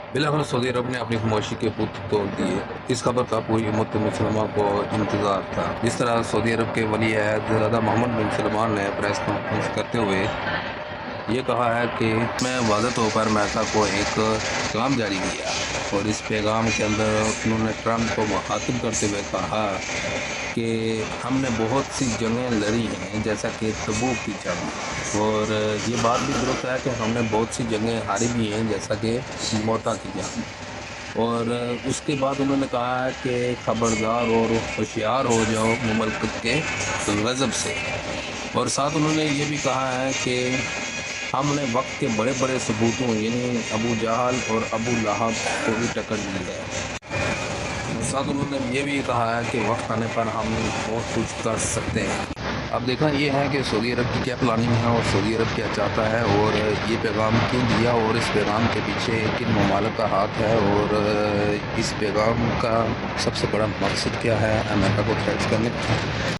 Bilawal Saudi अरब ने अपनी खामोशी के पुत तोड़ दिए। इस खबर का पूरी उम्मत मुसलमान को इंतजार था। जिस तरह सऊदी अरब के वली अहद मोहम्मद बिन सलमान ने प्रेस कॉन्फ्रेंस करते हुए ये कहा है कि मैं वाज़ेह तौर पर अमेरिका को एक पैगाम जारी किया, और इस पैगाम के अंदर उन्होंने ट्रंप को मुखातिब करते हुए कहा कि हमने बहुत सी जंगें लड़ी हैं, जैसा कि तबूक की जंग, और ये बात भी दुरुस्त है कि हमने बहुत सी जंगें हारी भी हैं, जैसा कि मोता की जंग। और उसके बाद उन्होंने कहा है कि खबरदार और होशियार हो जाओ मुमलकत के गज़ब से। और साथ उन्होंने ये भी कहा है कि हमने वक्त के बड़े बड़े सबूतों यानी अबू जहल और अबू लहब को भी टक्कर दी है। साथ उन्होंने ये भी कहा है कि वक्त आने पर हम बहुत कुछ कर सकते हैं। अब देखना ये है कि सऊदी अरब की क्या प्लानिंग है और सऊदी अरब क्या चाहता है, और ये पैगाम क्यों दिया, और इस पैगाम के पीछे किन ममालिक का हाथ है, और इस पैगाम का सबसे बड़ा मकसद क्या है अमेरिका को थ्रेट्स करने का।